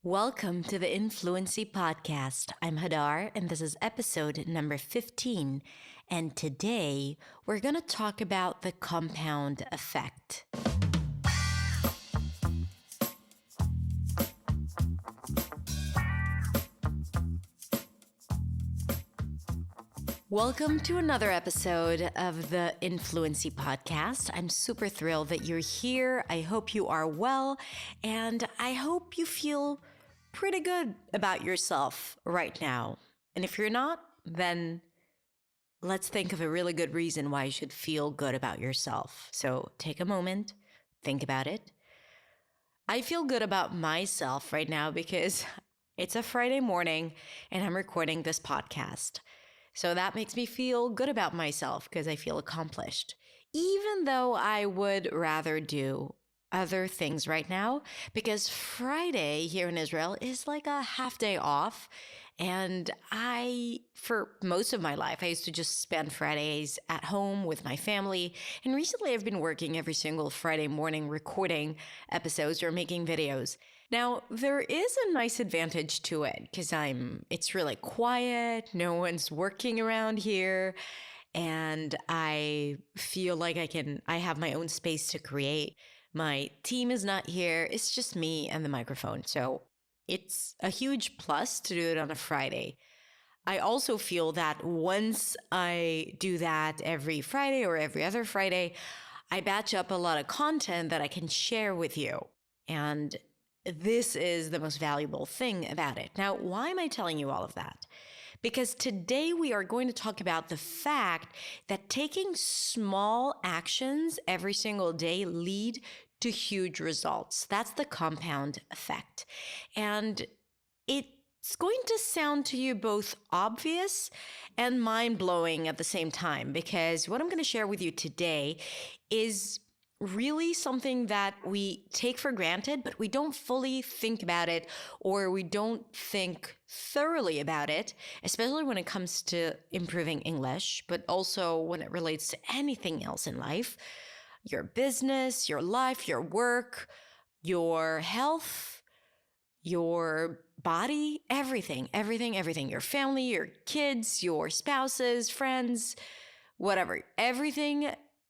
Welcome to the Influency Podcast. I'm Hadar, and this is episode number 15. And today, we're going to talk about the compound effect. Welcome to another episode of the Influency Podcast. I'm super thrilled that you're here. I hope you are well, and I hope you feel pretty good about yourself right now. And if you're not, then let's think of a really good reason why you should feel good about yourself. So take a moment, think about it. I feel good about myself right now because it's a Friday morning and I'm recording this podcast. So that makes me feel good about myself because I feel accomplished, even though I would rather do other things right now, because Friday here in Israel is like a half day off. And for most of my life, I used to just spend Fridays at home with my family. And recently I've been working every single Friday morning recording episodes or making videos. Now, there is a nice advantage to it because it's really quiet. No one's working around here. And I feel like I have my own space to create. My team is not here. It's just me and the microphone. So it's a huge plus to do it on a Friday. I also feel that once I do that every Friday or every other Friday, I batch up a lot of content that I can share with you. And this is the most valuable thing about it. Now, why am I telling you all of that? Because today we are going to talk about the fact that taking small actions every single day lead to huge results. That's the compound effect. And it's going to sound to you both obvious and mind-blowing at the same time, because what I'm going to share with you today is really something that we take for granted, but we don't fully think about it, or we don't think thoroughly about it, especially when it comes to improving English, but also when it relates to anything else in life. Your business, your life, your work, your health, your body, everything, your family, your kids, your spouses, friends, whatever, everything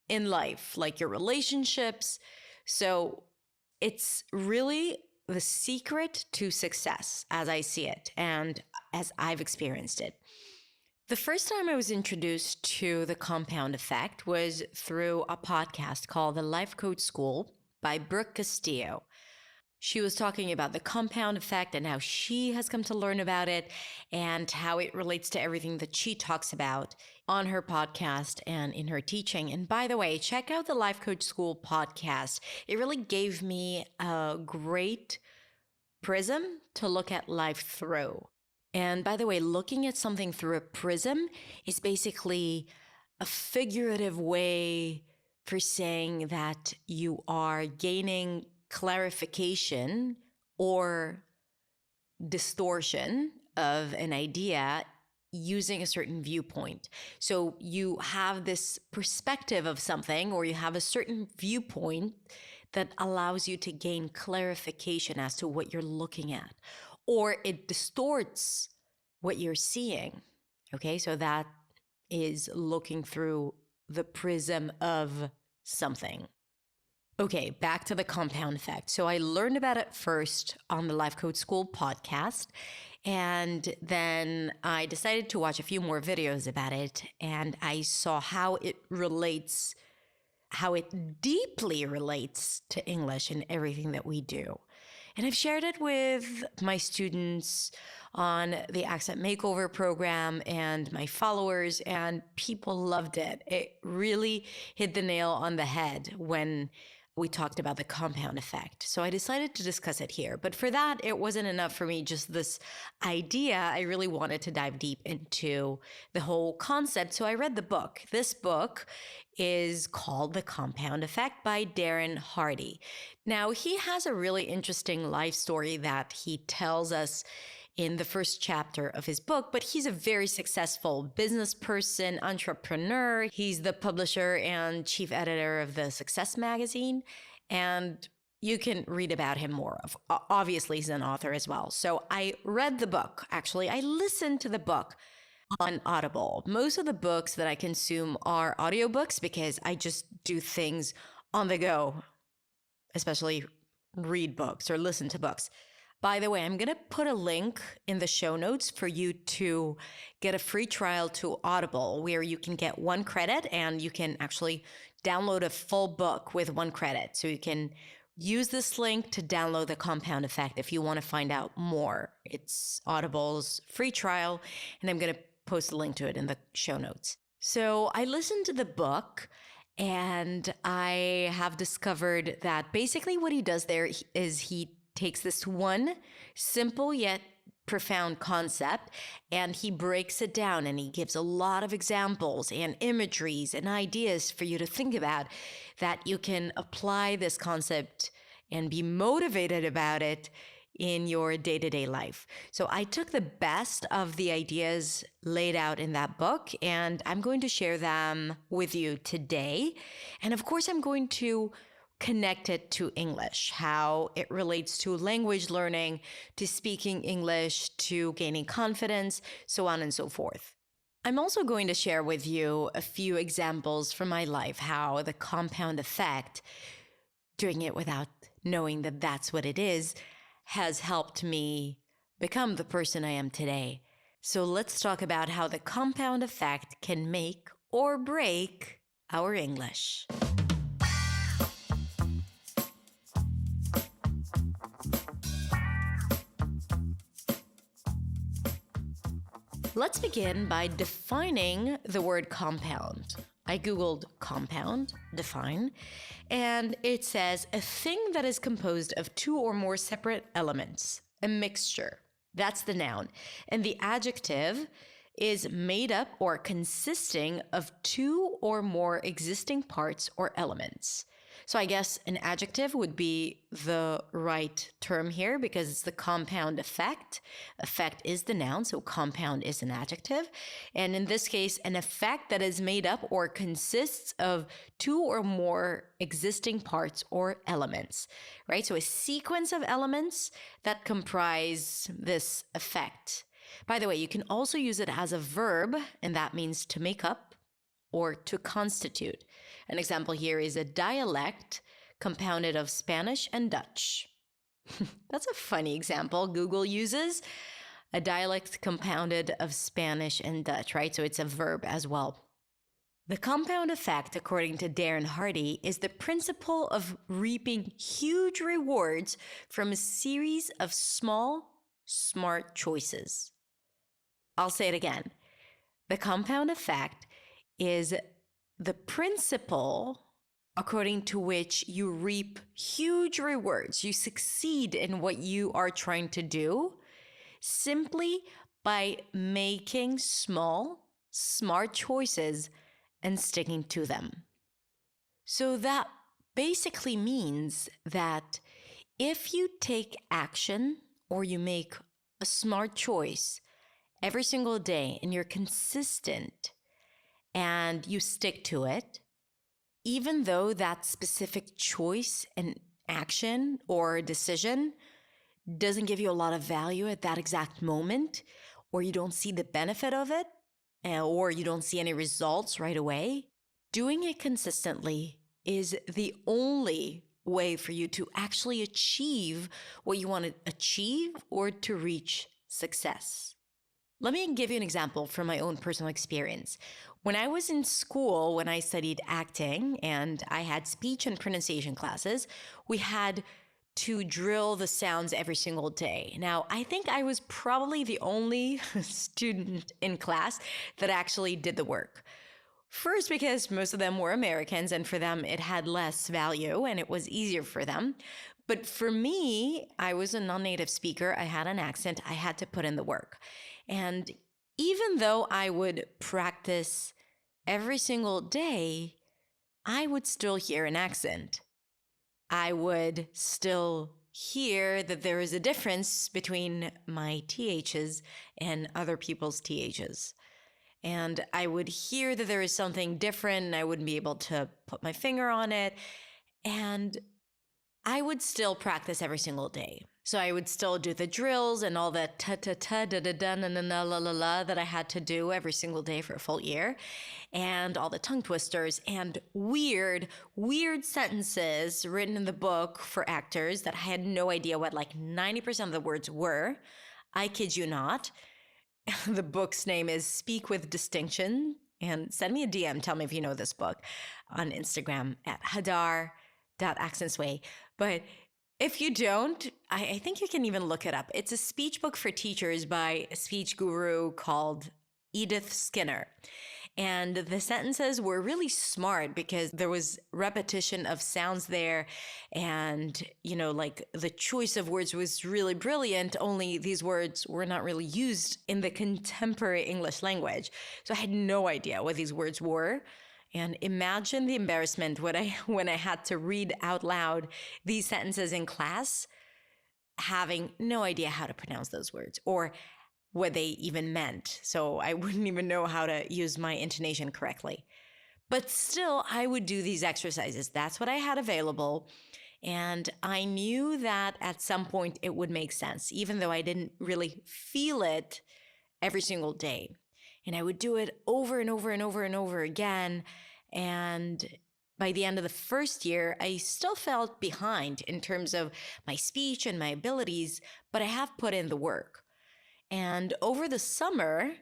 in life, like your relationships. So it's really the secret to success as I see it and as I've experienced it. The first time I was introduced to the compound effect was through a podcast called The Life Coach School by Brooke Castillo. She was talking about the compound effect and how she has come to learn about it and how it relates to everything that she talks about on her podcast and in her teaching. And by the way, check out the Life Coach School podcast. It really gave me a great prism to look at life through. And by the way, looking at something through a prism is basically a figurative way for saying that you are gaining clarification or distortion of an idea using a certain viewpoint. So you have this perspective of something, or you have a certain viewpoint that allows you to gain clarification as to what you're looking at, or it distorts what you're seeing. Okay, so that is looking through the prism of something. Okay, back to the compound effect. So I learned about it first on the Life Coach School podcast, and then I decided to watch a few more videos about it, and I saw how it deeply relates to English and everything that we do. And I've shared it with my students on the Accent Makeover program and my followers, and people loved it. It really hit the nail on the head when we talked about the compound effect. So I decided to discuss it here. But for that, it wasn't enough for me, just this idea. I really wanted to dive deep into the whole concept. So I read the book. This book is called The Compound Effect by Darren Hardy. Now, he has a really interesting life story that he tells us in the first chapter of his book, but he's a very successful business person, entrepreneur. He's the publisher and chief editor of the Success magazine. And you can read about him more. Obviously, he's an author as well. So I read the book. Actually, I listened to the book on Audible. Most of the books that I consume are audiobooks because I just do things on the go, especially read books or listen to books. By the way, I'm going to put a link in the show notes for you to get a free trial to Audible where you can get 1 credit and you can actually download a full book with 1 credit. So you can use this link to download the Compound Effect if you want to find out more. It's Audible's free trial, and I'm going to post a link to it in the show notes. So I listened to the book, and I have discovered that basically what he does there is he takes this one simple yet profound concept and he breaks it down, and he gives a lot of examples and imageries and ideas for you to think about that you can apply this concept and be motivated about it in your day-to-day life. So I took the best of the ideas laid out in that book, and I'm going to share them with you today. And of course, I'm going to connect it to English, how it relates to language learning, to speaking English, to gaining confidence, so on and so forth. I'm also going to share with you a few examples from my life, how the compound effect, doing it without knowing that that's what it is, has helped me become the person I am today. So let's talk about how the compound effect can make or break our English. Let's begin by defining the word compound. I Googled compound, define, and it says a thing that is composed of 2 or more separate elements, a mixture. That's the noun. And the adjective is made up or consisting of 2 or more existing parts or elements. So I guess an adjective would be the right term here because it's the compound effect. Effect is the noun, so compound is an adjective. And in this case, an effect that is made up or consists of 2 or more existing parts or elements, right? So a sequence of elements that comprise this effect. By the way, you can also use it as a verb, and that means to make up or to constitute. An example here is a dialect compounded of Spanish and Dutch. That's a funny example Google uses. A dialect compounded of Spanish and Dutch, right? So it's a verb as well. The compound effect, according to Darren Hardy, is the principle of reaping huge rewards from a series of small, smart choices. I'll say it again. The compound effect is the principle according to which you reap huge rewards. You succeed in what you are trying to do simply by making small, smart choices and sticking to them. So that basically means that if you take action or you make a smart choice every single day and you're consistent and you stick to it, even though that specific choice and action or decision doesn't give you a lot of value at that exact moment, or you don't see the benefit of it, or you don't see any results right away, doing it consistently is the only way for you to actually achieve what you want to achieve or to reach success. Let me give you an example from my own personal experience. When I was in school, when I studied acting and I had speech and pronunciation classes, we had to drill the sounds every single day. Now, I think I was probably the only student in class that actually did the work. First, because most of them were Americans and for them it had less value and it was easier for them. But for me, I was a non-native speaker. I had an accent. I had to put in the work. And even though I would practice every single day, I would still hear an accent. I would still hear that there is a difference between my THs and other people's THs. And I would hear that there is something different and I wouldn't be able to put my finger on it. And I would still practice every single day. So I would still do the drills and all the ta-ta-ta, da-da-da, na-na-na, la-la-la that I had to do every single day for a full year, and all the tongue twisters and weird sentences written in the book for actors that I had no idea what like 90% of the words were. I kid you not. The book's name is Speak with Distinction. And send me a DM. Tell me if you know this book on Instagram at hadar.accentsway. But if you don't, I think you can even look it up. It's a speech book for teachers by a speech guru called Edith Skinner. And the sentences were really smart because there was repetition of sounds there. And, like the choice of words was really brilliant, only these words were not really used in the contemporary English language. So I had no idea what these words were. And imagine the embarrassment when I had to read out loud these sentences in class, having no idea how to pronounce those words or what they even meant. So I wouldn't even know how to use my intonation correctly. But still, I would do these exercises. That's what I had available. And I knew that at some point it would make sense, even though I didn't really feel it every single day. And I would do it over and over and over and over again. And by the end of the first year, I still felt behind in terms of my speech and my abilities, but I have put in the work. And over the summer,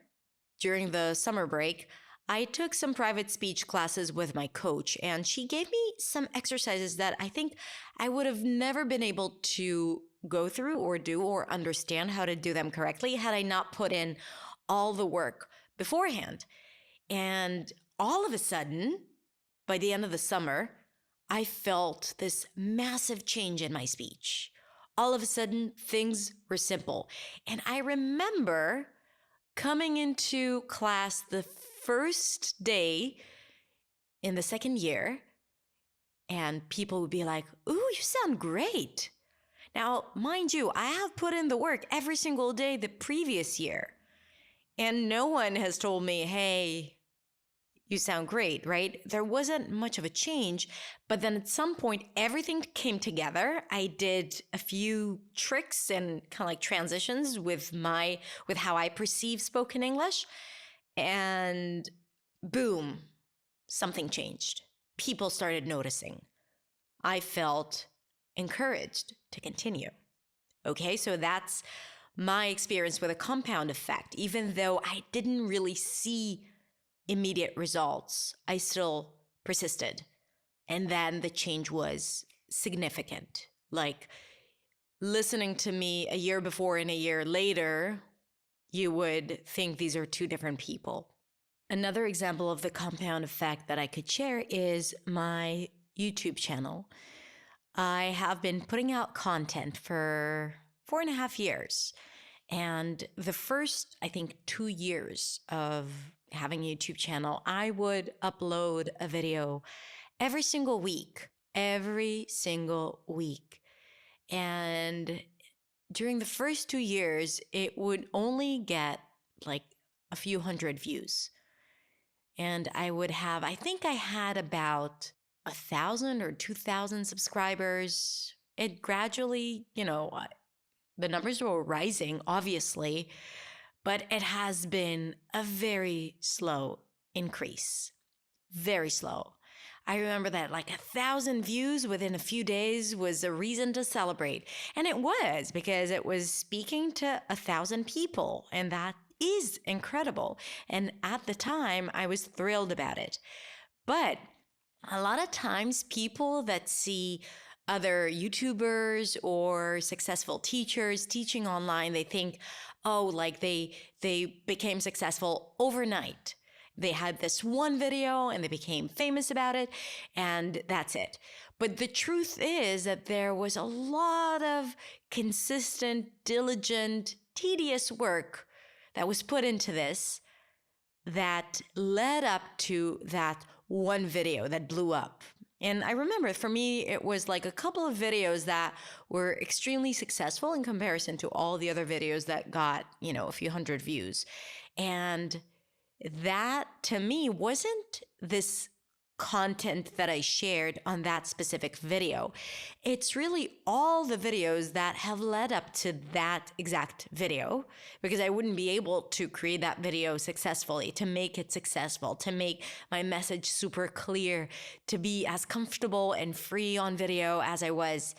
during the summer break, I took some private speech classes with my coach, and she gave me some exercises that I think I would have never been able to go through or do or understand how to do them correctly had I not put in all the work beforehand. And all of a sudden, by the end of the summer, I felt this massive change in my speech. All of a sudden, things were simple. And I remember coming into class the first day in the second year, and people would be like, "Ooh, you sound great." Now, mind you, I have put in the work every single day the previous year. And no one has told me, "Hey, you sound great," right? There wasn't much of a change, but then at some point, everything came together. I did a few tricks and kind of like transitions with how I perceive spoken English, and boom, something changed. People started noticing. I felt encouraged to continue. Okay, so that's my experience with a compound effect. Even though I didn't really see immediate results, I still persisted. And then the change was significant. Like listening to me a year before and a year later, you would think these are two different people. Another example of the compound effect that I could share is my YouTube channel. I have been putting out content for 4.5 years. And the first, I think, 2 years of having a YouTube channel, I would upload a video every single week. And during the first 2 years, it would only get like a few hundred views. And I think I had about 1,000 or 2,000 subscribers. It gradually, the numbers were rising, obviously, but it has been a very slow increase. Very slow. I remember that like 1,000 views within a few days was a reason to celebrate. And it was, because it was speaking to 1,000 people, and that is incredible. And at the time, I was thrilled about it. But a lot of times people that see other YouTubers or successful teachers teaching online, they think, oh, like they became successful overnight. They had this one video and they became famous about it, and that's it. But the truth is that there was a lot of consistent, diligent, tedious work that was put into this that led up to that one video that blew up. And I remember for me, it was like a couple of videos that were extremely successful in comparison to all the other videos that got, a few hundred views. And that to me wasn't this content that I shared on that specific video. It's really all the videos that have led up to that exact video, because I wouldn't be able to create that video successfully, to make it successful, to make my message super clear, to be as comfortable and free on video as I was,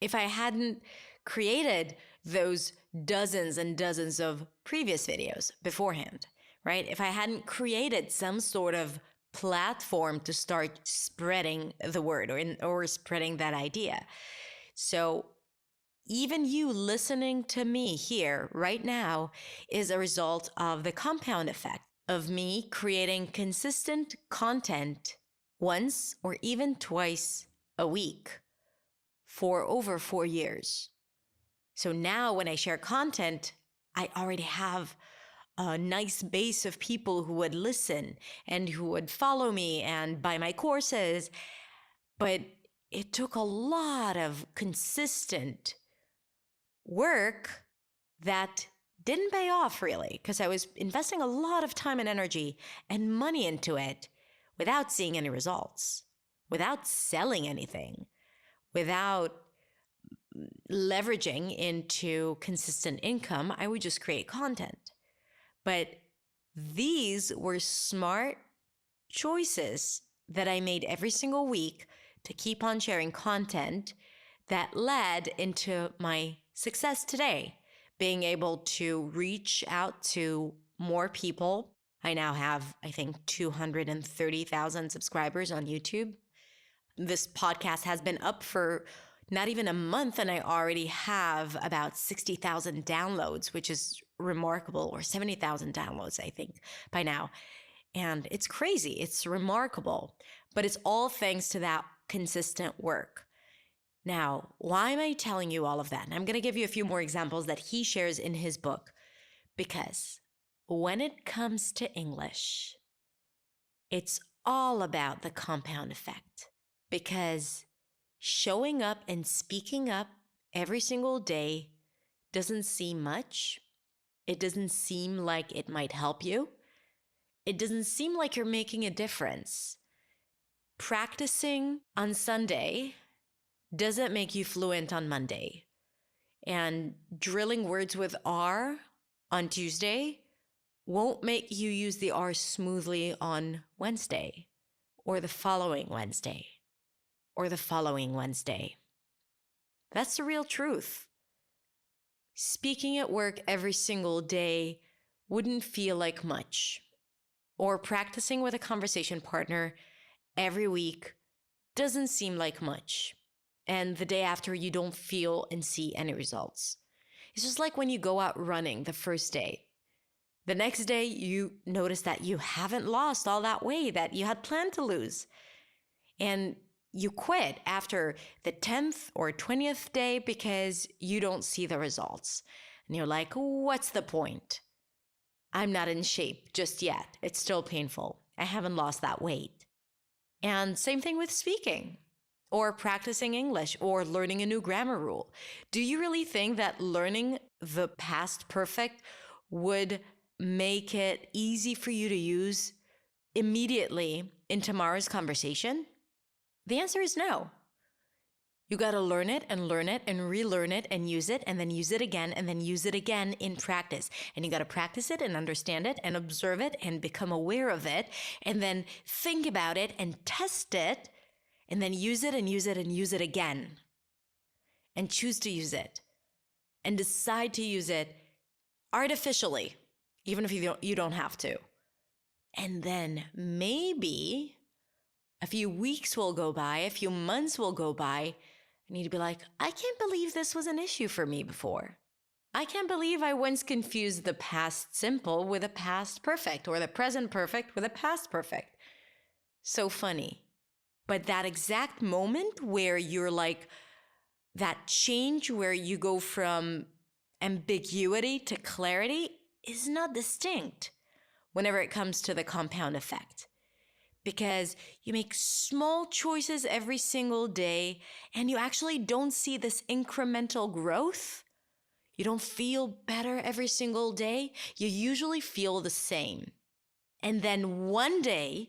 if I hadn't created those dozens and dozens of previous videos beforehand, right? If I hadn't created some sort of platform to start spreading the word or spreading that idea. So even you listening to me here right now is a result of the compound effect of me creating consistent content once or even twice a week for over 4 years. So now when I share content, I already have a nice base of people who would listen and who would follow me and buy my courses. But it took a lot of consistent work that didn't pay off really, because I was investing a lot of time and energy and money into it without seeing any results, without selling anything, without leveraging into consistent income. I would just create content. But these were smart choices that I made every single week to keep on sharing content that led into my success today, being able to reach out to more people. I now have, I think, 230,000 subscribers on YouTube. This podcast has been up for not even a month, and I already have about 60,000 downloads, which is remarkable, or 70,000 downloads, I think, by now. And it's crazy. It's remarkable. But it's all thanks to that consistent work. Now, why am I telling you all of that? And I'm going to give you a few more examples that he shares in his book. Because when it comes to English, it's all about the compound effect. Because showing up and speaking up every single day doesn't seem much. It doesn't seem like it might help you. It doesn't seem like you're making a difference. Practicing on Sunday doesn't make you fluent on Monday. And drilling words with R on Tuesday won't make you use the R smoothly on Wednesday, or the following Wednesday, or the following Wednesday. That's the real truth. Speaking at work every single day wouldn't feel like much. Or practicing with a conversation partner every week doesn't seem like much. And the day after, you don't feel and see any results. It's just like when you go out running the first day. The next day, you notice that you haven't lost all that weight that you had planned to lose. And you quit after the 10th or 20th day because you don't see the results. And you're like, what's the point? I'm not in shape just yet. It's still painful. I haven't lost that weight. And same thing with speaking or practicing English or learning a new grammar rule. Do you really think that learning the past perfect would make it easy for you to use immediately in tomorrow's conversation? The answer is no. You got to learn it and relearn it and use it and then use it again and then use it again in practice. And you got to practice it and understand it and observe it and become aware of it and then think about it and test it and then use it and use it and use it again and choose to use it and decide to use it artificially, even if you don't have to. And then maybe a few weeks will go by, a few months will go by, and you'd be like, I can't believe this was an issue for me before. I can't believe I once confused the past simple with a past perfect, or the present perfect with a past perfect. So funny. But that exact moment where you're like, that change where you go from ambiguity to clarity is not distinct whenever it comes to the compound effect. Because you make small choices every single day and you actually don't see this incremental growth. You don't feel better every single day. You usually feel the same. And then one day,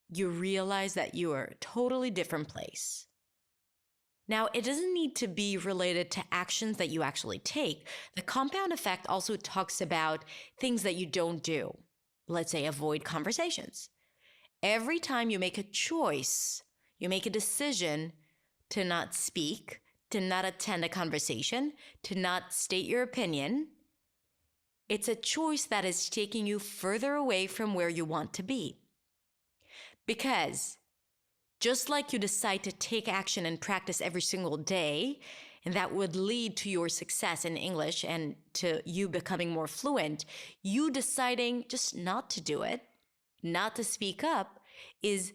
you realize that you are a totally different place. Now, it doesn't need to be related to actions that you actually take. The compound effect also talks about things that you don't do. Let's say avoid conversations. Every time you make a choice, you make a decision to not speak, to not attend a conversation, to not state your opinion, it's a choice that is taking you further away from where you want to be. Because just like you decide to take action and practice every single day, and that would lead to your success in English and to you becoming more fluent, you deciding just not to do it, not to speak up, is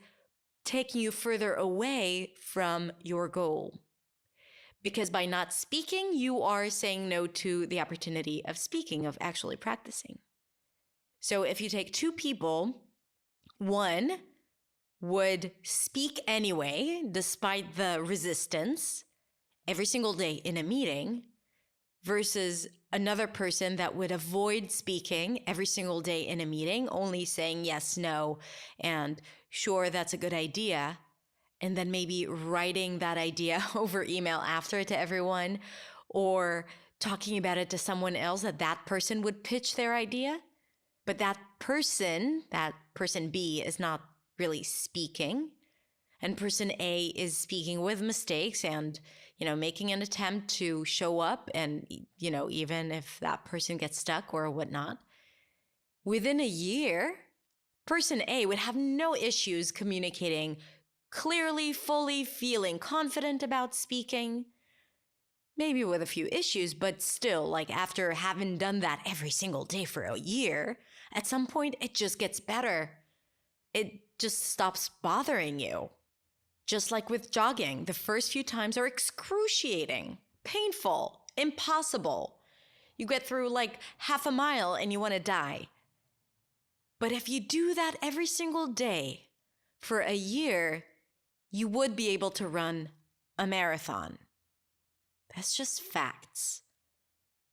taking you further away from your goal. Because by not speaking, you are saying no to the opportunity of speaking, of actually practicing. So if you take two people, one would speak anyway, despite the resistance, every single day in a meeting, versus another person that would avoid speaking every single day in a meeting, only saying yes, no, and sure, that's a good idea, and then maybe writing that idea over email after to everyone, or talking about it to someone else that person would pitch their idea. But that person B, is not really speaking, and person A is speaking with mistakes and, making an attempt to show up, and, even if that person gets stuck or whatnot, within a year, person A would have no issues communicating clearly, fully, feeling confident about speaking, maybe with a few issues, but still, after having done that every single day for a year, at some point it just gets better. It just stops bothering you. Just like with jogging, the first few times are excruciating, painful, impossible. You get through half a mile and you want to die. But if you do that every single day for a year, you would be able to run a marathon. That's just facts.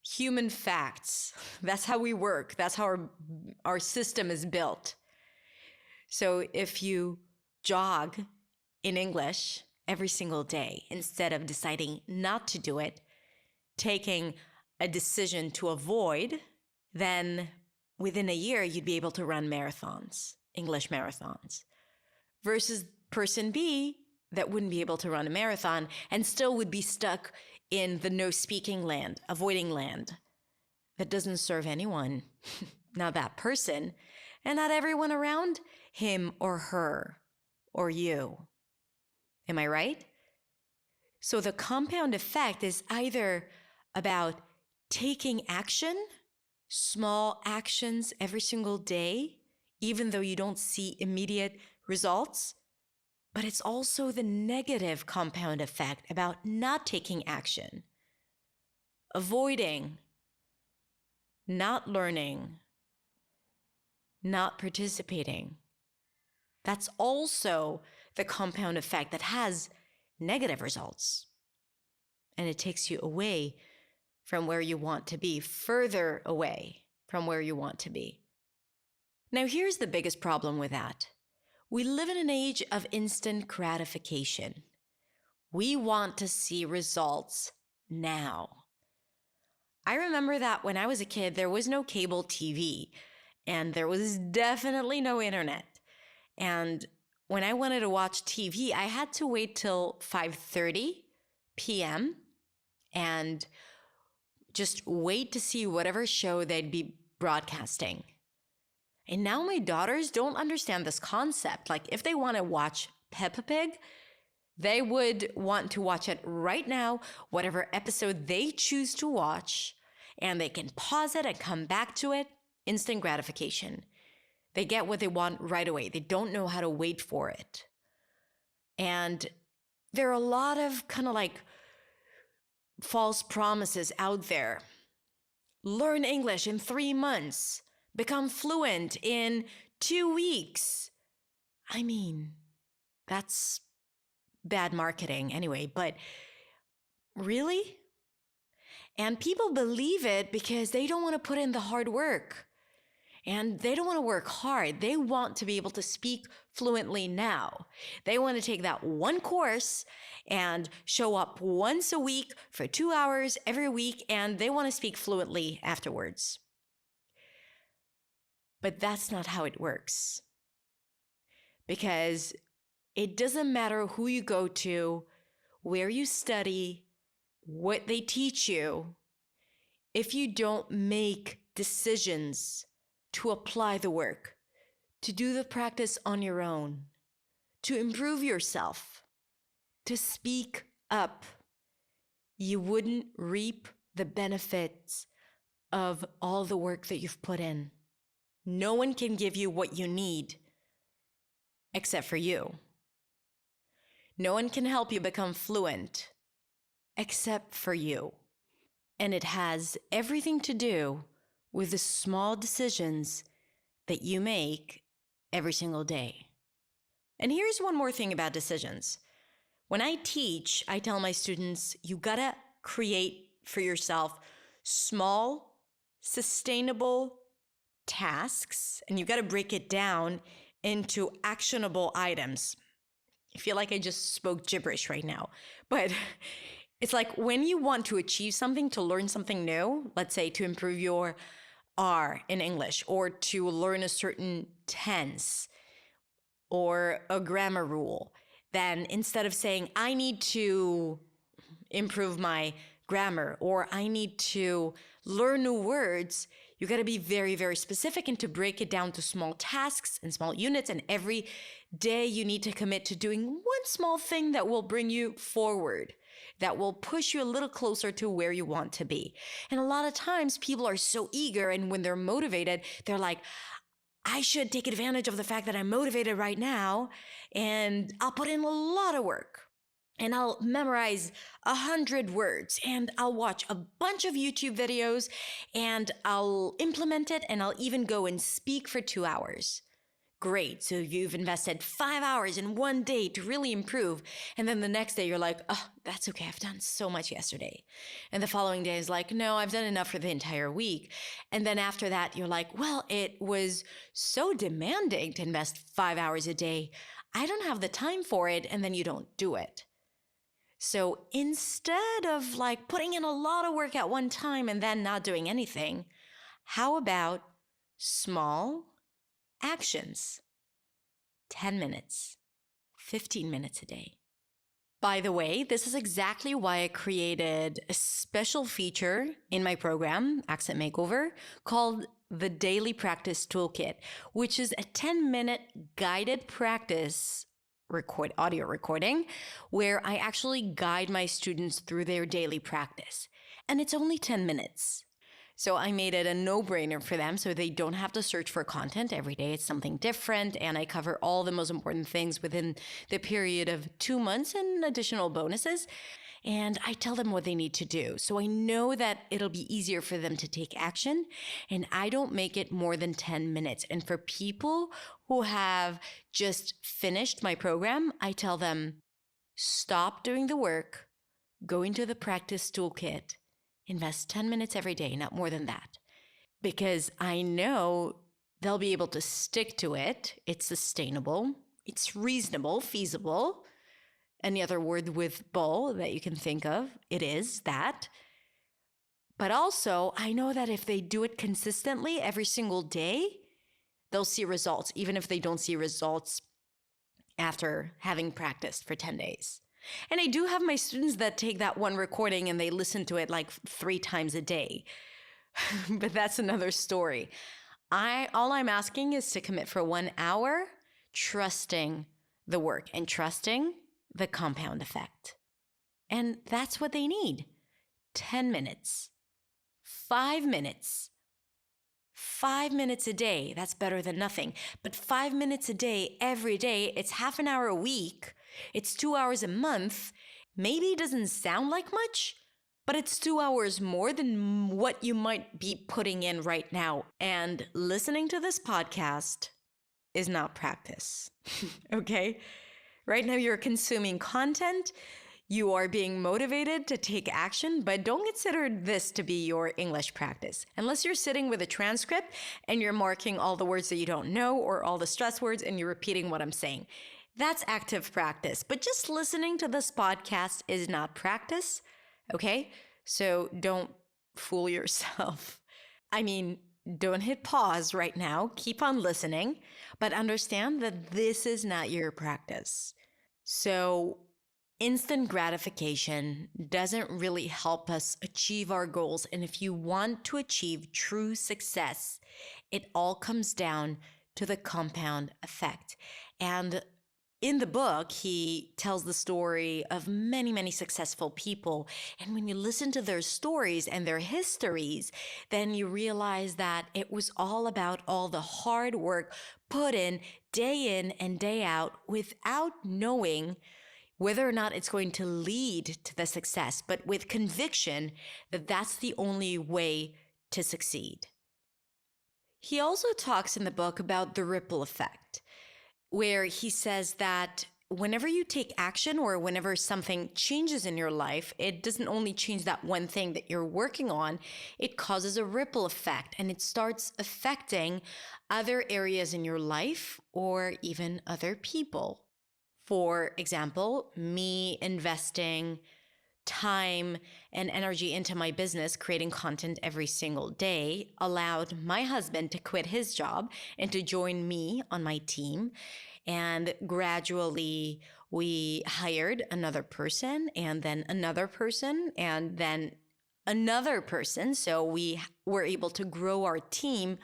Human facts. That's how we work. That's how our system is built. So if you jog in English every single day, instead of deciding not to do it, taking a decision to avoid, then within a year, you'd be able to run marathons, English marathons, versus person B that wouldn't be able to run a marathon and still would be stuck in the no speaking land, avoiding land. That doesn't serve anyone, not that person, and not everyone around him or her or you. Am I right? So the compound effect is either about taking action, small actions every single day, even though you don't see immediate results, but it's also the negative compound effect about not taking action, avoiding, not learning, not participating. That's also the compound effect that has negative results. And it takes you away from where you want to be, further away from where you want to be. Now, here's the biggest problem with that. We live in an age of instant gratification. We want to see results now. I remember that when I was a kid, there was no cable TV, and there was definitely no internet. And when I wanted to watch TV, I had to wait till 5:30 p.m. and just wait to see whatever show they'd be broadcasting. And now my daughters don't understand this concept. If they want to watch Peppa Pig, they would want to watch it right now, whatever episode they choose to watch, and they can pause it and come back to it. Instant gratification. They get what they want right away. They don't know how to wait for it. And there are a lot of false promises out there. Learn English in 3 months. Become fluent in 2 weeks. I mean, that's bad marketing anyway, but really? And people believe it because they don't want to put in the hard work. And they don't want to work hard. They want to be able to speak fluently now. They want to take that one course and show up once a week for 2 hours every week, and they want to speak fluently afterwards. But that's not how it works. Because it doesn't matter who you go to, where you study, what they teach you, if you don't make decisions to apply the work, to do the practice on your own, to improve yourself, to speak up, you wouldn't reap the benefits of all the work that you've put in. No one can give you what you need except for you. No one can help you become fluent except for you. And it has everything to do with the small decisions that you make every single day. And here's one more thing about decisions. When I teach, I tell my students, you gotta create for yourself small, sustainable tasks, and you gotta break it down into actionable items. I feel like I just spoke gibberish right now, but it's like when you want to achieve something, to learn something new, let's say to improve your R in English, or to learn a certain tense or a grammar rule, then instead of saying, I need to improve my grammar or I need to learn new words, you got to be very, very specific and to break it down to small tasks and small units. And every day you need to commit to doing one small thing that will bring you forward, that will push you a little closer to where you want to be. And a lot of times people are so eager, and when they're motivated, they're like, I should take advantage of the fact that I'm motivated right now, and I'll put in a lot of work. And I'll memorize 100 words, and I'll watch a bunch of YouTube videos, and I'll implement it, and I'll even go and speak for 2 hours. Great, so you've invested 5 hours in one day to really improve, and then the next day you're like, oh, that's okay, I've done so much yesterday. And the following day is like, no, I've done enough for the entire week. And then after that, you're like, well, it was so demanding to invest 5 hours a day. I don't have the time for it, and then you don't do it. So instead of like putting in a lot of work at one time and then not doing anything, how about small actions? 10 minutes, 15 minutes a day. By the way, this is exactly why I created a special feature in my program, Accent Makeover, called the Daily Practice Toolkit, which is a 10-minute guided practice audio recording where I actually guide my students through their daily practice. And it's only 10 minutes. So I made it a no-brainer for them so they don't have to search for content every day. It's something different, and I cover all the most important things within the period of 2 months and additional bonuses. And I tell them what they need to do. So I know that it'll be easier for them to take action, and I don't make it more than 10 minutes. And for people who have just finished my program, I tell them, stop doing the work, go into the practice toolkit, invest 10 minutes every day, not more than that. Because I know they'll be able to stick to it. It's sustainable, it's reasonable, feasible. Any other word with bull that you can think of, it is that. But also, I know that if they do it consistently every single day, they'll see results, even if they don't see results after having practiced for 10 days. And I do have my students that take that one recording and they listen to it like 3 times a day. But that's another story. All I'm asking is to commit for 1 hour, trusting the work and trusting the compound effect. And that's what they need. 10 minutes, 5 minutes, 5 minutes a day. That's better than nothing. But 5 minutes a day, every day, it's half an hour a week. It's 2 hours a month. Maybe it doesn't sound like much, but it's 2 hours more than what you might be putting in right now. And listening to this podcast is not practice. Okay? Right now you're consuming content. You are being motivated to take action, but don't consider this to be your English practice. Unless you're sitting with a transcript and you're marking all the words that you don't know or all the stress words and you're repeating what I'm saying. That's active practice. But just listening to this podcast is not practice, okay? So don't fool yourself. I mean, don't hit pause right now. Keep on listening, but understand that this is not your practice. So instant gratification doesn't really help us achieve our goals. And if you want to achieve true success, it all comes down to the compound effect. And in the book, he tells the story of many, many successful people. And when you listen to their stories and their histories, then you realize that it was all about all the hard work put in and day out without knowing whether or not it's going to lead to the success, but with conviction that that's the only way to succeed. He also talks in the book about the ripple effect, where he says that whenever you take action or whenever something changes in your life, it doesn't only change that one thing that you're working on, it causes a ripple effect and it starts affecting other areas in your life or even other people. For example, me investing time and energy into my business, creating content every single day, allowed my husband to quit his job and to join me on my team. And gradually, we hired another person and then another person and then another person. So we were able to grow our team,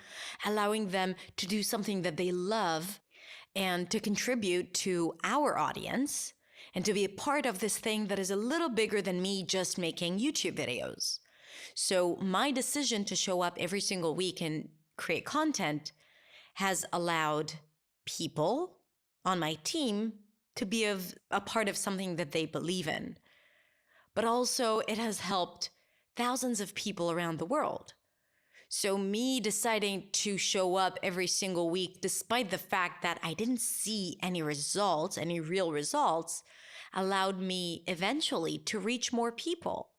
allowing them to do something that they love and to contribute to our audience and to be a part of this thing that is a little bigger than me just making YouTube videos. So my decision to show up every single week and create content has allowed people on my team to be a part of something that they believe in. But also it has helped thousands of people around the world. So me deciding to show up every single week, despite the fact that I didn't see any results, any real results, allowed me eventually to reach more people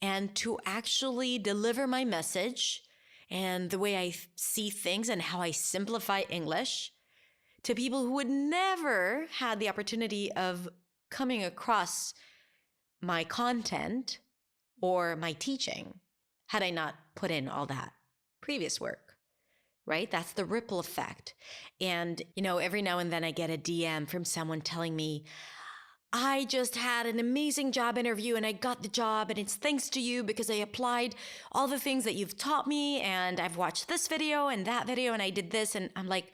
and to actually deliver my message and the way I see things and how I simplify English to people who would never had the opportunity of coming across my content or my teaching had I not put in all that previous work, right? That's the ripple effect. And, every now and then I get a DM from someone telling me, I just had an amazing job interview and I got the job and it's thanks to you because I applied all the things that you've taught me and I've watched this video and that video and I did this. And I'm like,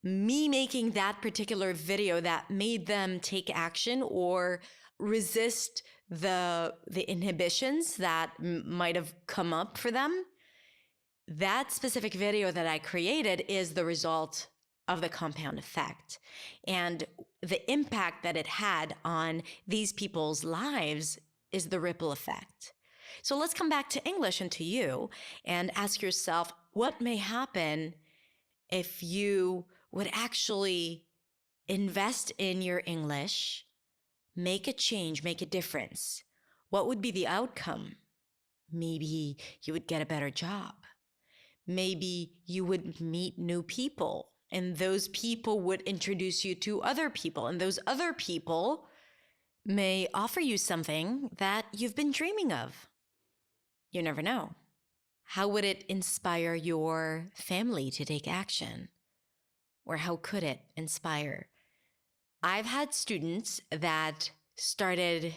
me making that particular video that made them take action or resist the inhibitions that might have come up for them, that specific video that I created is the result of the compound effect and the impact that it had on these people's lives is the ripple effect. So let's come back to English and to you and ask yourself, what may happen if you would actually invest in your English, make a change, make a difference? What would be the outcome? Maybe you would get a better job. Maybe you would meet new people and those people would introduce you to other people and those other people may offer you something that you've been dreaming of. You never know. How would it inspire your family to take action? Or how could it inspire? I've had students that started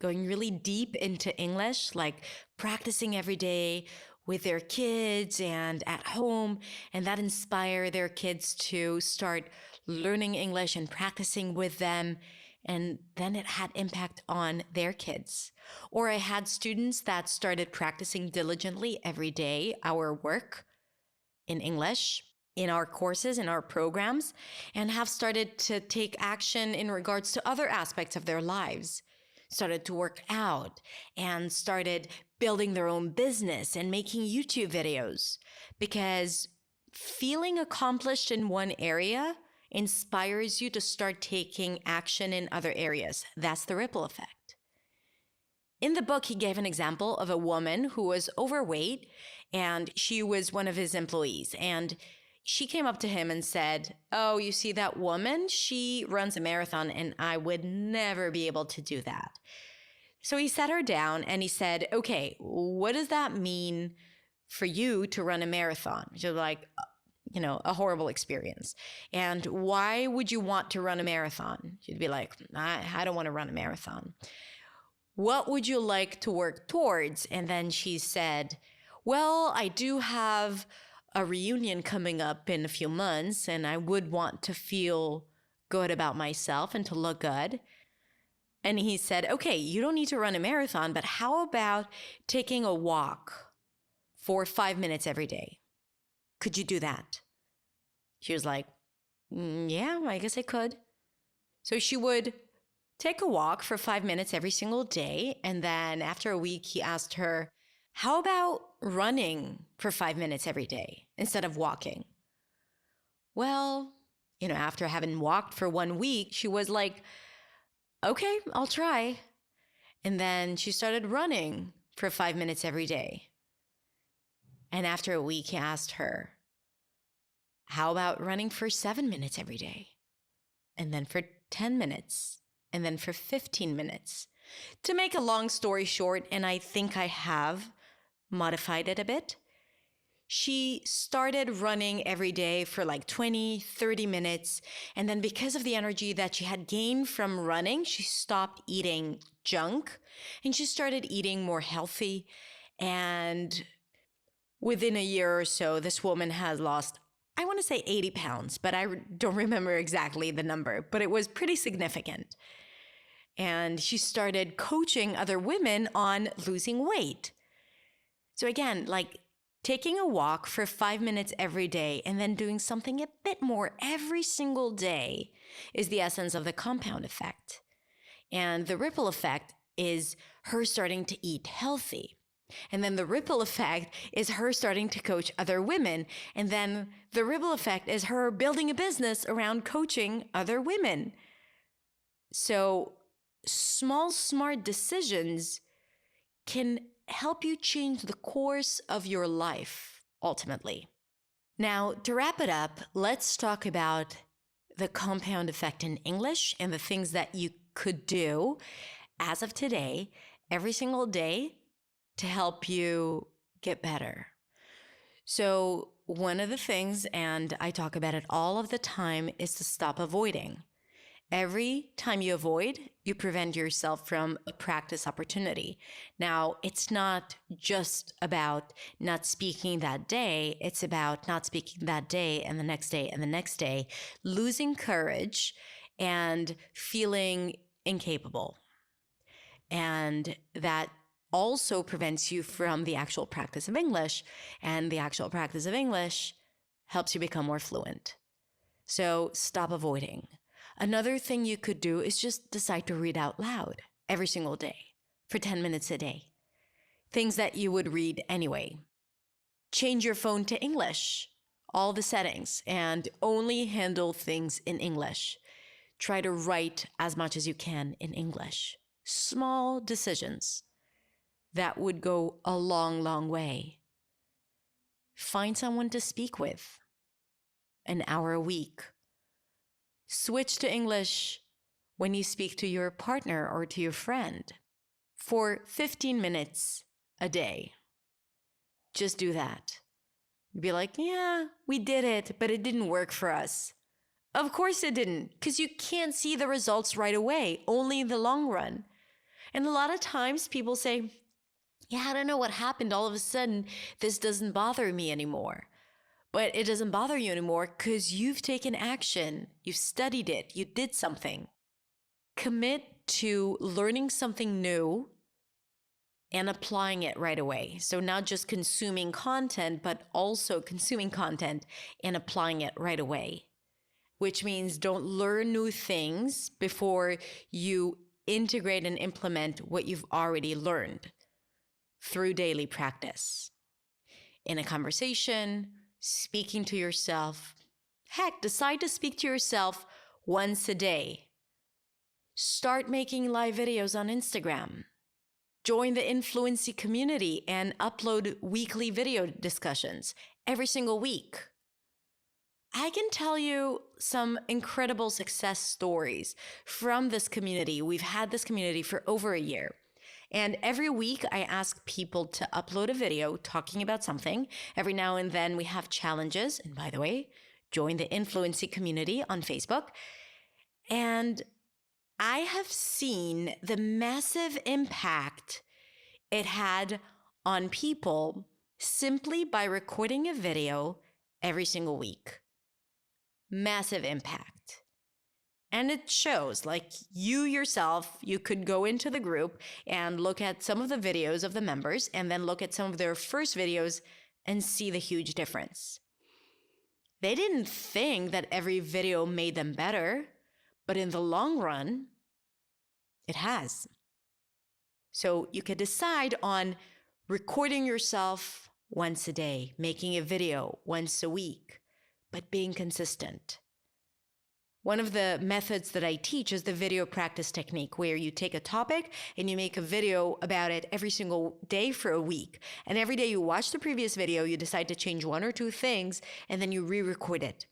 going really deep into English, like practicing every day with their kids and at home, and that inspired their kids to start learning English and practicing with them. And then it had impact on their kids. Or I had students that started practicing diligently every day our work in English, in our courses, in our programs, and have started to take action in regards to other aspects of their lives. Started to work out and started building their own business and making YouTube videos. Because feeling accomplished in one area inspires you to start taking action in other areas. That's the ripple effect. In the book, he gave an example of a woman who was overweight, and she was one of his employees. And she came up to him and said, "Oh, you see that woman? She runs a marathon, and I would never be able to do that." So he sat her down and he said, "Okay, what does that mean for you to run a marathon?" She's like, a horrible experience. "And why would you want to run a marathon?" She'd be like, I don't want to run a marathon." "What would you like to work towards?" And then she said, "Well, I do have a reunion coming up in a few months, and I would want to feel good about myself and to look good." And he said, "Okay, you don't need to run a marathon, but how about taking a walk for 5 minutes every day? Could you do that?" She was like, "Yeah, I guess I could." So she would take a walk for 5 minutes every single day. And then after a week, he asked her, "How about running for 5 minutes every day instead of walking?" Well, after having walked for 1 week, she was like, "Okay, I'll try." And then she started running for 5 minutes every day. And after a week, he asked her, "How about running for 7 minutes every day? And then for 10 minutes, and then for 15 minutes. To make a long story short, and I think I have modified it a bit, she started running every day for like 20, 30 minutes. And then because of the energy that she had gained from running, she stopped eating junk and she started eating more healthy. And within a year or so, this woman has lost, I want to say 80 pounds, but I don't remember exactly the number, but it was pretty significant. And she started coaching other women on losing weight. So again, like taking a walk for 5 minutes every day and then doing something a bit more every single day is the essence of the compound effect. And the ripple effect is her starting to eat healthy. And then the ripple effect is her starting to coach other women. And then the ripple effect is her building a business around coaching other women. So small, smart decisions can help you change the course of your life, ultimately. Now, to wrap it up, let's talk about the compound effect in English and the things that you could do as of today, every single day, to help you get better. So one of the things, and I talk about it all of the time, is to stop avoiding. Every time you avoid, you prevent yourself from a practice opportunity. Now, it's not just about not speaking that day. It's about not speaking that day and the next day and the next day, losing courage and feeling incapable. And that also prevents you from the actual practice of English. And the actual practice of English helps you become more fluent. So stop avoiding. Another thing you could do is just decide to read out loud every single day for 10 minutes a day. Things that you would read anyway. Change your phone to English, all the settings, and only handle things in English. Try to write as much as you can in English. Small decisions that would go a long, long way. Find someone to speak with, an hour a week. Switch to English when you speak to your partner or to your friend for 15 minutes a day. Just do that. Be like, yeah, we did it, but it didn't work for us. Of course it didn't, because you can't see the results right away, only in the long run. And a lot of times people say, yeah, I don't know what happened. All of a sudden, this doesn't bother me anymore. But it doesn't bother you anymore because you've taken action. You've studied it. You did something. Commit to learning something new and applying it right away. So not just consuming content, but also consuming content and applying it right away. Which means don't learn new things before you integrate and implement what you've already learned through daily practice. In a conversation, speaking to yourself, Heck, decide to speak to yourself once a day. Start making live videos on Instagram. Join the Influency Community and upload weekly video discussions every single week. I can tell you some incredible success stories from this community. We've had this community for over a year. And every week I ask people to upload a video talking about something. Every now and then we have challenges. And by the way, join the Influency Community on Facebook. And I have seen the massive impact it had on people simply by recording a video every single week. Massive impact. And it shows, like you yourself, you could go into the group and look at some of the videos of the members and then look at some of their first videos and see the huge difference. They didn't think that every video made them better, but in the long run, it has. So you could decide on recording yourself once a day, making a video once a week, but being consistent. One of the methods that I teach is the video practice technique, where you take a topic and you make a video about it every single day for a week. And every day you watch the previous video, you decide to change one or two things, and then you re-record it.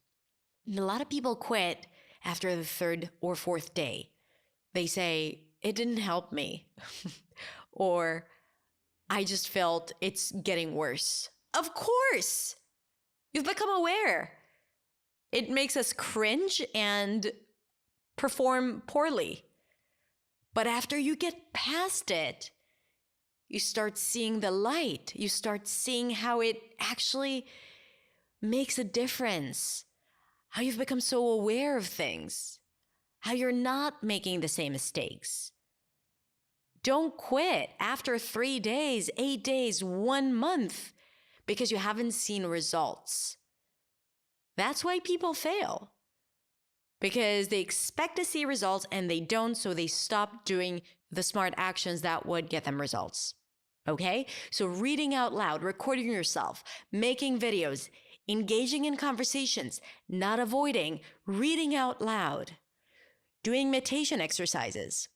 And a lot of people quit after the third or fourth day. They say, it didn't help me. Or I just felt it's getting worse. Of course, you've become aware. It makes us cringe and perform poorly. But after you get past it, you start seeing the light. You start seeing how it actually makes a difference. How you've become so aware of things. How you're not making the same mistakes. Don't quit after 3 days, 8 days, 1 month because you haven't seen results. That's why people fail. Because they expect to see results and they don't, so they stop doing the smart actions that would get them results. Okay? So reading out loud, recording yourself, making videos, engaging in conversations, not avoiding, reading out loud, doing meditation exercises,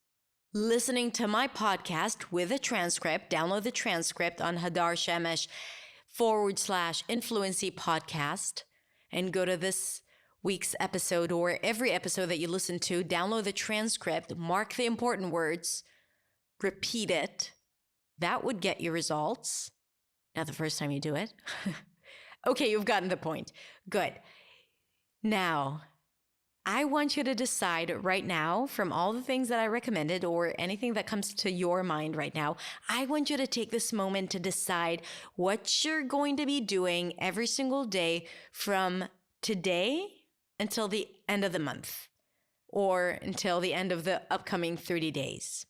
listening to my podcast with a transcript. Download the transcript on Hadar Shemesh /Influency podcast and go to this week's episode or every episode that you listen to. Download the transcript, mark the important words, repeat it. That would get you results. Not the first time you do it. Okay, you've gotten the point. Good. Now, I want you to decide right now from all the things that I recommended or anything that comes to your mind right now, I want you to take this moment to decide what you're going to be doing every single day from today until the end of the month or until the end of the upcoming 30 days.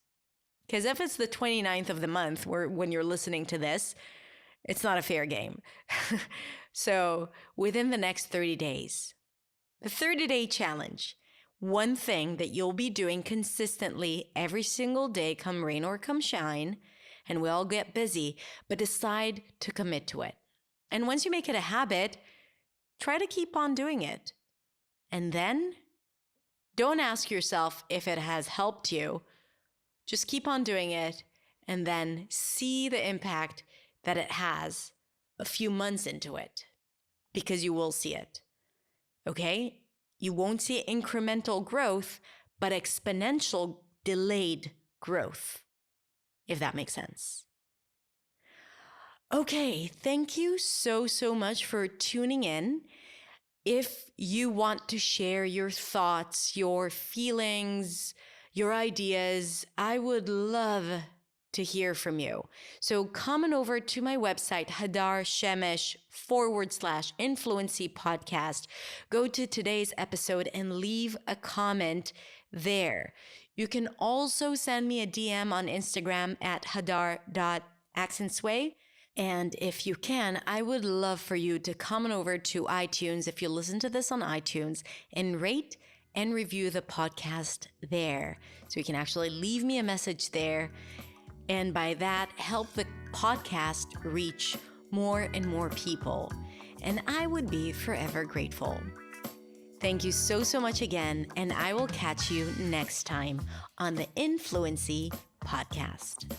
Because if it's the 29th of the month when you're listening to this, it's not a fair game. So within the next 30 days, the 30-day challenge, one thing that you'll be doing consistently every single day, come rain or come shine, and we all get busy, but decide to commit to it. And once you make it a habit, try to keep on doing it. And then don't ask yourself if it has helped you. Just keep on doing it and then see the impact that it has a few months into it, because you will see it. Okay? You won't see incremental growth, but exponential delayed growth, if that makes sense. Okay, thank you so much for tuning in. If you want to share your thoughts, your feelings, your ideas, I would love to hear from you. So come on over to my website, Hadar Shemesh /Influency podcast. Go to today's episode and leave a comment there. You can also send me a DM on Instagram at hadar.accentsway. And if you can, I would love for you to come on over to iTunes, if you listen to this on iTunes, and rate and review the podcast there. So you can actually leave me a message there. And by that, help the podcast reach more and more people. And I would be forever grateful. Thank you so much again, and I will catch you next time on the Influency Podcast.